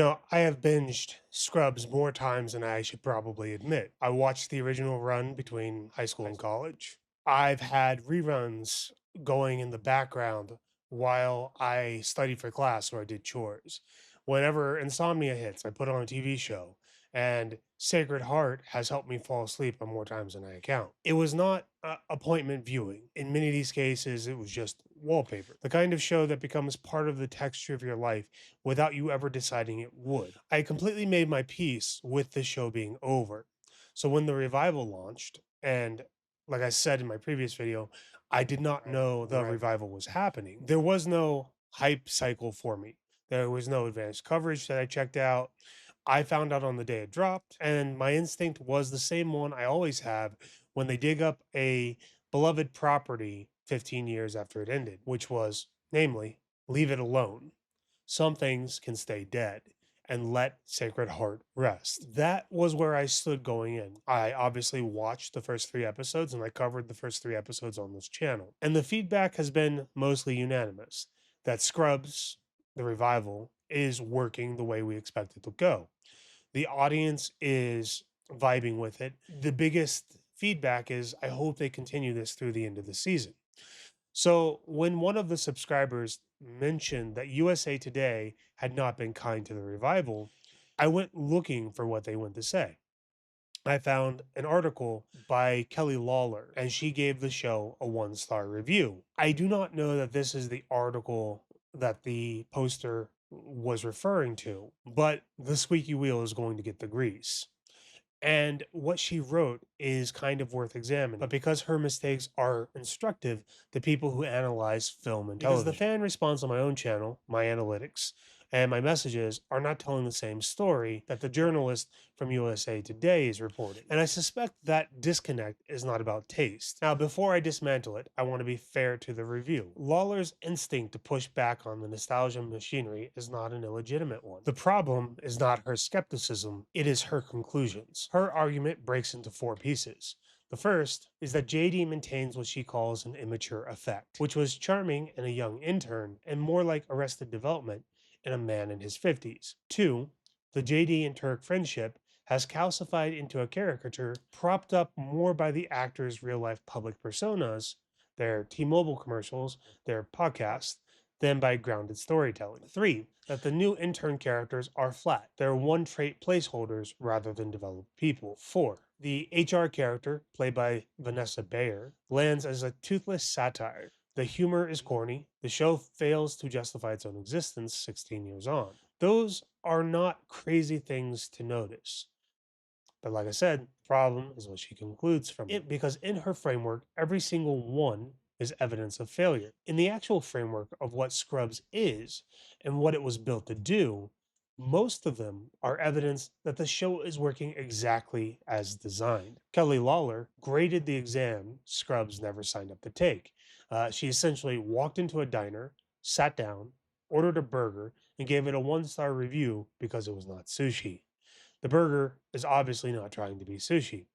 I have binged Scrubs more times than I should probably admit. I watched the original run between high school and college. I've had reruns going in the background while I studied for class or I did chores. Whenever insomnia hits, I put on a TV show, and Sacred Heart has helped me fall asleep on more times than I count. It was not appointment viewing. In many of these cases, it was just wallpaper, the kind of show that becomes part of the texture of your life without you ever deciding it would. I completely made my peace with the show being over. So when the revival launched, and like I said in my previous video, I did not know the revival was happening. There was no hype cycle for me. There was no advanced coverage that I checked out. I found out on the day it dropped, and my instinct was the same one I always have when they dig up a beloved property 15 years after it ended, which was, namely, leave it alone. Some things can stay dead, and let Sacred Heart rest. That was where I stood going in. I obviously watched the first 3 episodes, and I covered the first 3 episodes on this channel. And the feedback has been mostly unanimous that Scrubs, the revival, is working the way we expect it to go. The audience is vibing with it. The biggest feedback is I hope they continue this through the end of the season. So when one of the subscribers mentioned that USA Today had not been kind to the revival, I went looking for what they went to say. I found an article by Kelly Lawler, and she gave the show a 1-star review. I do not know that this is the article that the poster was referring to, but the squeaky wheel is going to get the grease. And what she wrote is kind of worth examining. But because her mistakes are instructive to people who analyze film and television. Because the fan response on my own channel, my analytics, and my messages are not telling the same story that the journalist from USA Today is reporting. And I suspect that disconnect is not about taste. Now, before I dismantle it, I want to be fair to the review. Lawler's instinct to push back on the nostalgia machinery is not an illegitimate one. The problem is not her skepticism, it is her conclusions. Her argument breaks into 4 pieces. The first is that JD maintains what she calls an immature effect, which was charming in a young intern and more like Arrested Development in a man in his 50s. 2, the JD and Turk friendship has calcified into a caricature propped up more by the actors' real-life public personas, their T-Mobile commercials, their podcasts, than by grounded storytelling. 3, that the new intern characters are flat. They're one-trait placeholders rather than developed people. 4, the HR character, played by Vanessa Bayer, lands as a toothless satire. The humor is corny. The show fails to justify its own existence 16 years on. Those are not crazy things to notice. But like I said, the problem is what she concludes from it, because in her framework, every single one is evidence of failure. In the actual framework of what Scrubs is and what it was built to do, most of them are evidence that the show is working exactly as designed. Kelly Lawler graded the exam Scrubs never signed up to take. She essentially walked into a diner, sat down, ordered a burger, and gave it a 1-star review because it was not sushi. The burger is obviously not trying to be sushi.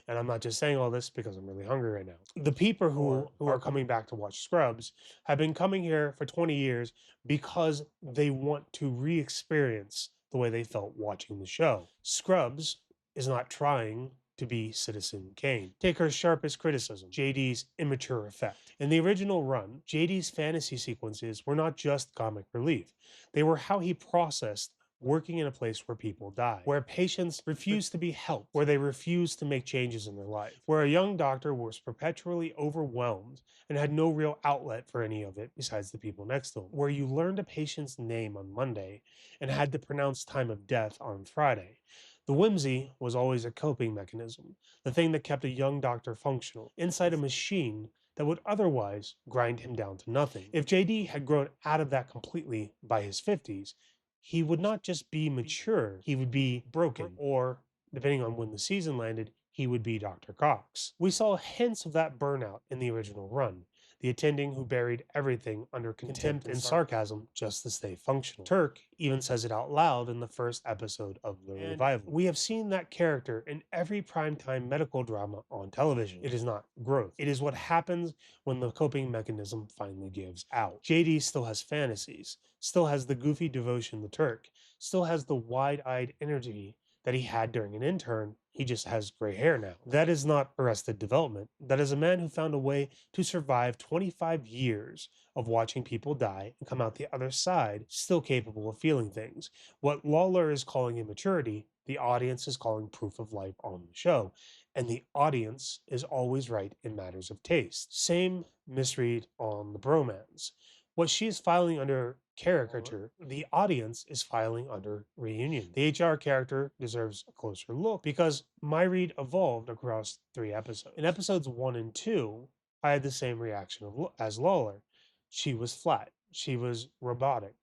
And I'm not just saying all this because I'm really hungry right now. The people who are coming back to watch Scrubs have been coming here for 20 years because they want to re-experience the way they felt watching the show. Scrubs is not trying to be Citizen Kane. Take her sharpest criticism, JD's immature effect. In the original run, JD's fantasy sequences were not just comic relief. They were how he processed working in a place where people die, where patients refuse to be helped, where they refuse to make changes in their life, where a young doctor was perpetually overwhelmed and had no real outlet for any of it besides the people next to him, where you learned a patient's name on Monday and had to pronounce time of death on Friday. The whimsy was always a coping mechanism, the thing that kept a young doctor functional inside a machine that would otherwise grind him down to nothing. If JD had grown out of that completely by his 50s, he would not just be mature, he would be broken, or depending on when the season landed, he would be Dr. Cox. We saw hints of that burnout in the original run, the attending who buried everything under contempt and sarcasm just to stay functional. Turk even says it out loud in the first episode of the revival. We have seen that character in every primetime medical drama on television. It is not growth. It is what happens when the coping mechanism finally gives out. JD still has fantasies, still has the goofy devotion to Turk, still has the wide-eyed energy that he had during an intern. He just has gray hair now. That is not arrested development. That is a man who found a way to survive 25 years of watching people die and come out the other side still capable of feeling things. What Lawler is calling immaturity, the audience is calling proof of life on the show. And the audience is always right in matters of taste. Same misread on the Bromance. What she is filing under caricature, the audience is filing under reunion. The HR character deserves a closer look because my read evolved across 3 episodes. In episodes 1 and 2, I had the same reaction as Lawler. She was flat. She was robotic.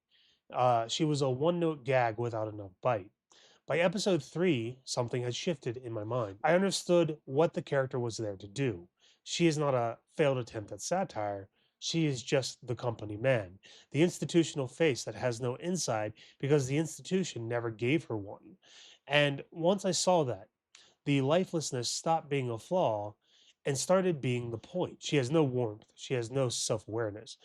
She was a one-note gag without enough bite. By episode 3, something had shifted in my mind. I understood what the character was there to do. She is not a failed attempt at satire. She is just the company man, the institutional face that has no inside because the institution never gave her one. And once I saw that, the lifelessness stopped being a flaw and started being the point. She has no warmth. She has no self awareness,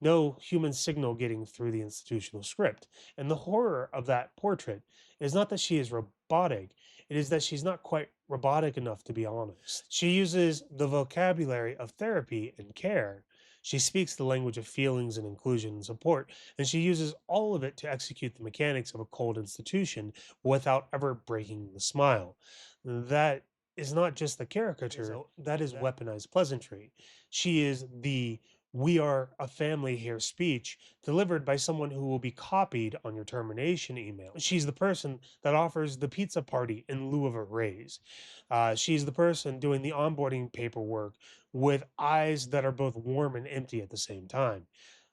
no human signal getting through the institutional script. And the horror of that portrait is not that she is robotic, it is that she's not quite robotic enough to be honest. She uses the vocabulary of therapy and care. She speaks the language of feelings and inclusion and support, and she uses all of it to execute the mechanics of a cold institution without ever breaking the smile. That is not just the caricature, that is weaponized pleasantry. She is the "we are a family here" speech delivered by someone who will be copied on your termination email. She's the person that offers the pizza party in lieu of a raise. She's the person doing the onboarding paperwork with eyes that are both warm and empty at the same time.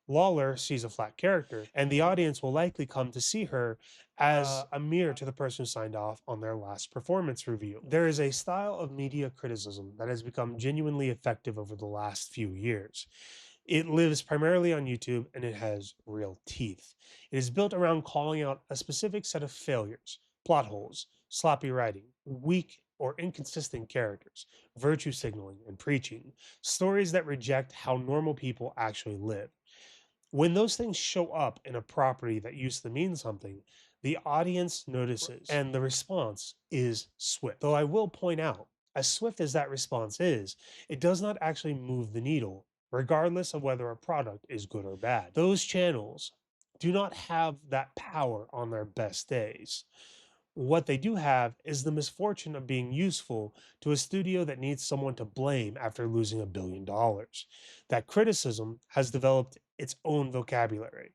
Lawler sees a flat character, and the audience will likely come to see her as a mirror to the person who signed off on their last performance review. There is a style of media criticism that has become genuinely effective over the last few years. It lives primarily on YouTube and it has real teeth. It is built around calling out a specific set of failures, plot holes, sloppy writing, weak or inconsistent characters, virtue signaling and preaching, stories that reject how normal people actually live. When those things show up in a property that used to mean something, the audience notices and the response is swift. Though I will point out, as swift as that response is, it does not actually move the needle, regardless of whether a product is good or bad. Those channels do not have that power on their best days. What they do have is the misfortune of being useful to a studio that needs someone to blame after losing $1 billion. That criticism has developed its own vocabulary.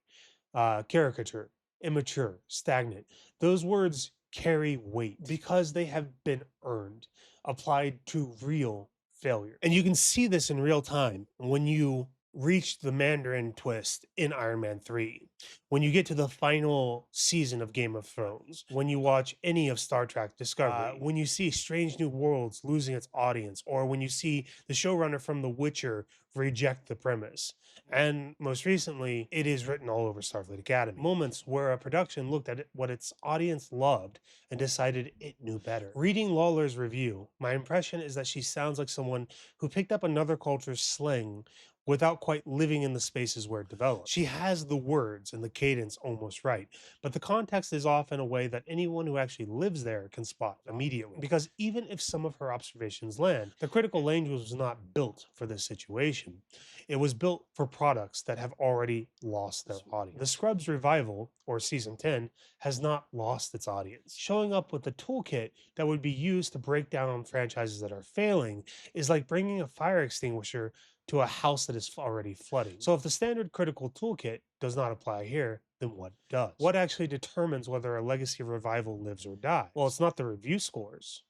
Caricature, immature, stagnant. Those words carry weight because they have been earned, applied to real failure. And you can see this in real time when you reach the Mandarin twist in Iron Man 3, when you get to the final season of Game of Thrones, when you watch any of Star Trek Discovery, when you see Strange New Worlds losing its audience, or when you see the showrunner from The Witcher reject the premise. And most recently, it is written all over Starfleet Academy. Moments where a production looked at what its audience loved and decided it knew better. Reading Lawler's review, my impression is that she sounds like someone who picked up another culture's slang without quite living in the spaces where it developed. She has the words and the cadence almost right, but the context is often a way that anyone who actually lives there can spot immediately. Because even if some of her observations land, the critical language was not built for this situation. It was built for products that have already lost their audience. The Scrubs revival, or season 10, has not lost its audience. Showing up with the toolkit that would be used to break down franchises that are failing is like bringing a fire extinguisher to a house that is already flooding. So if the standard critical toolkit does not apply here, then what does? What actually determines whether a legacy revival lives or dies? Well, it's not the review scores.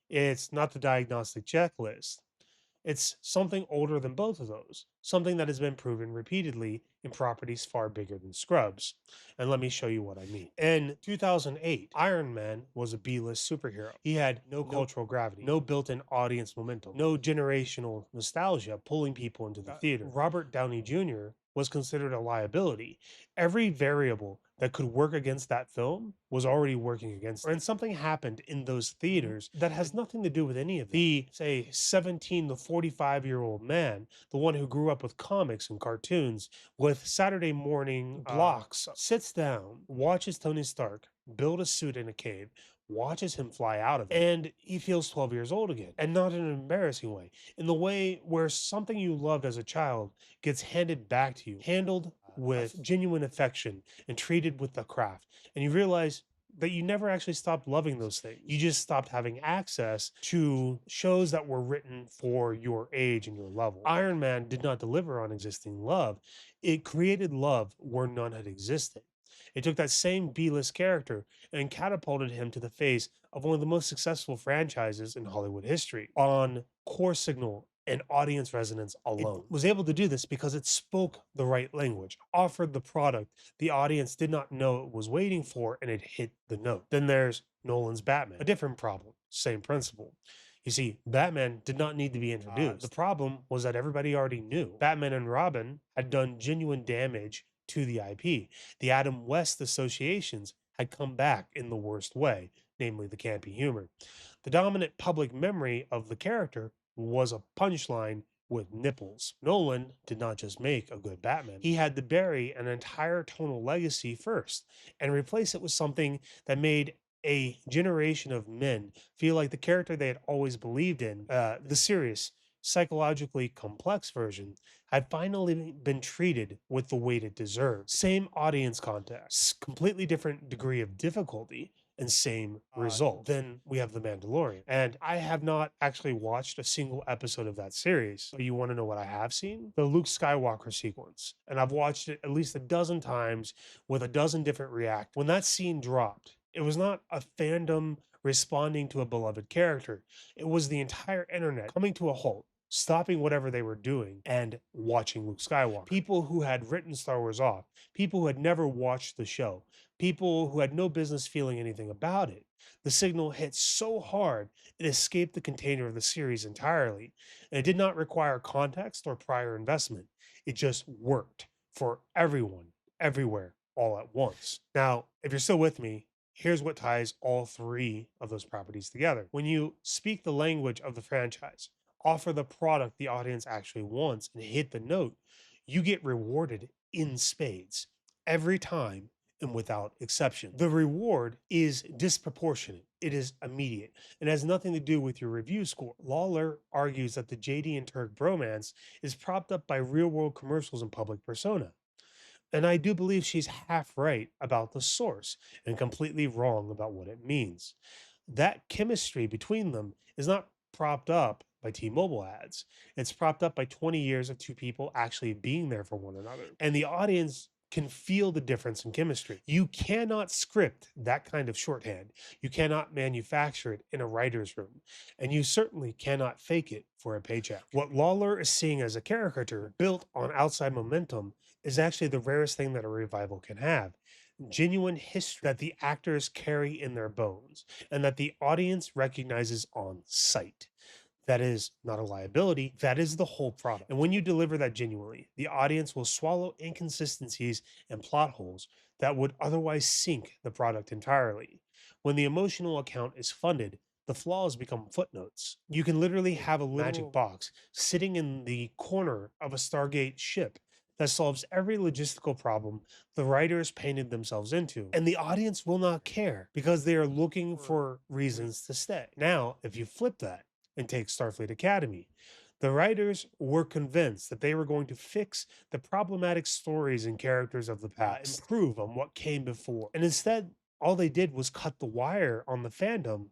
It's not the diagnostic checklist. It's something older than both of those, something that has been proven repeatedly in properties far bigger than Scrubs. And let me show you what I mean. In 2008, Iron Man was a B-list superhero. He had no cultural gravity, no built-in audience momentum, no generational nostalgia pulling people into the theater. Robert Downey Jr. was considered a liability. Every variable that could work against that film was already working against it. And something happened in those theaters that has nothing to do with any of it. The, say, 17 to 45-year-old man, the one who grew up with comics and cartoons, with Saturday morning blocks, sits down, watches Tony Stark build a suit in a cave, watches him fly out of it, and he feels 12 years old again. And not in an embarrassing way, in the way where something you loved as a child gets handed back to you, handled with genuine affection and treated with the craft. And you realize that you never actually stopped loving those things. You just stopped having access to shows that were written for your age and your level. Iron Man did not deliver on existing love. It created love where none had existed. It took that same B-list character and catapulted him to the face of one of the most successful franchises in Hollywood history on core signal and audience resonance alone. It was able to do this because it spoke the right language, offered the product the audience did not know it was waiting for, and it hit the note. Then there's Nolan's Batman, a different problem, same principle. You see, Batman did not need to be introduced. The problem was that everybody already knew. Batman and Robin had done genuine damage to the IP. The Adam West associations had come back in the worst way, namely the campy humor. The dominant public memory of the character was a punchline with nipples. Nolan did not just make a good Batman, he had to bury an entire tonal legacy first and replace it with something that made a generation of men feel like the character they had always believed in, the serious, psychologically complex version, had finally been treated with the weight it deserved. Same audience context, completely different degree of difficulty, and same result. Then we have The Mandalorian. And I have not actually watched a single episode of that series. But you want to know what I have seen? The Luke Skywalker sequence. And I've watched it at least a dozen times with a dozen different reacts. When that scene dropped, it was not a fandom responding to a beloved character. It was the entire internet coming to a halt, stopping whatever they were doing and watching Luke Skywalker. People who had written Star Wars off, people who had never watched the show, people who had no business feeling anything about it. The signal hit so hard, it escaped the container of the series entirely. And it did not require context or prior investment. It just worked for everyone, everywhere, all at once. Now, if you're still with me, here's what ties all three of those properties together. When you speak the language of the franchise, offer the product the audience actually wants, and hit the note, you get rewarded in spades every time and without exception. The reward is disproportionate. It is immediate and has nothing to do with your review score. Lawler argues that the JD and Turk bromance is propped up by real-world commercials and public persona. And I do believe she's half right about the source and completely wrong about what it means. That chemistry between them is not propped up by T-Mobile ads. It's propped up by 20 years of two people actually being there for one another. And the audience can feel the difference in chemistry. You cannot script that kind of shorthand. You cannot manufacture it in a writer's room. And you certainly cannot fake it for a paycheck. What Lawler is seeing as a caricature built on outside momentum is actually the rarest thing that a revival can have. Genuine history that the actors carry in their bones and that the audience recognizes on sight. That is not a liability. That is the whole product. And when you deliver that genuinely, the audience will swallow inconsistencies and plot holes that would otherwise sink the product entirely. When the emotional account is funded, the flaws become footnotes. You can literally have a magic box sitting in the corner of a Stargate ship that solves every logistical problem the writers painted themselves into. And the audience will not care because they are looking for reasons to stay. Now, if you flip that and take Starfleet Academy, the writers were convinced that they were going to fix the problematic stories and characters of the past, improve on what came before. And instead, all they did was cut the wire on the fandom,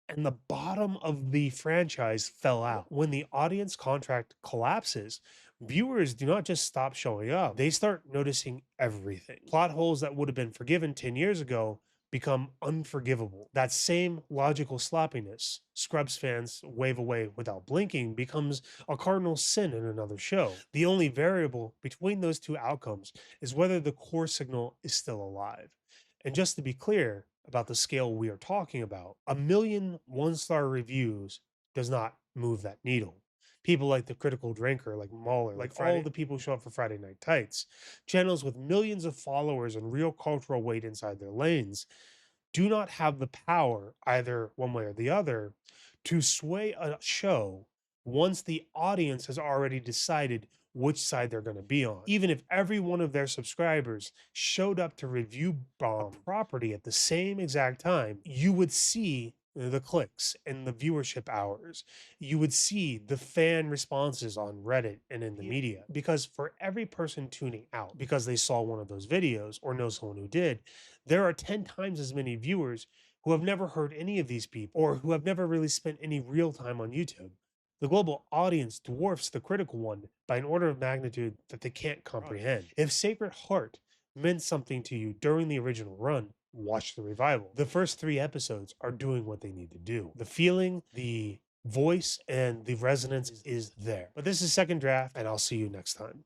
and the bottom of the franchise fell out. When the audience contract collapses, viewers do not just stop showing up, they start noticing everything. Plot holes that would have been forgiven 10 years ago become unforgivable. That same logical sloppiness Scrubs fans wave away without blinking becomes a cardinal sin in another show. The only variable between those two outcomes is whether the core signal is still alive. And just to be clear about the scale we are talking about, 1 million one-star reviews does not move that needle. People like the Critical Drinker, like Mahler, like all the people who show up for Friday Night Tights, channels with millions of followers and real cultural weight inside their lanes, do not have the power, either one way or the other, to sway a show once the audience has already decided which side they're going to be on. Even if every one of their subscribers showed up to review a property at the same exact time, you would see the clicks and the viewership hours. You would see the fan responses on Reddit and in the media. Because for every person tuning out because they saw one of those videos or know someone who did, there are 10 times as many viewers who have never heard any of these people or who have never really spent any real time on YouTube. The global audience dwarfs the critical one by an order of magnitude that they can't comprehend. If Sacred Heart meant something to you during the original run, watch the revival. The first 3 episodes are doing what they need to do. The feeling, the voice, and the resonance is there. But this is second draft, and I'll see you next time.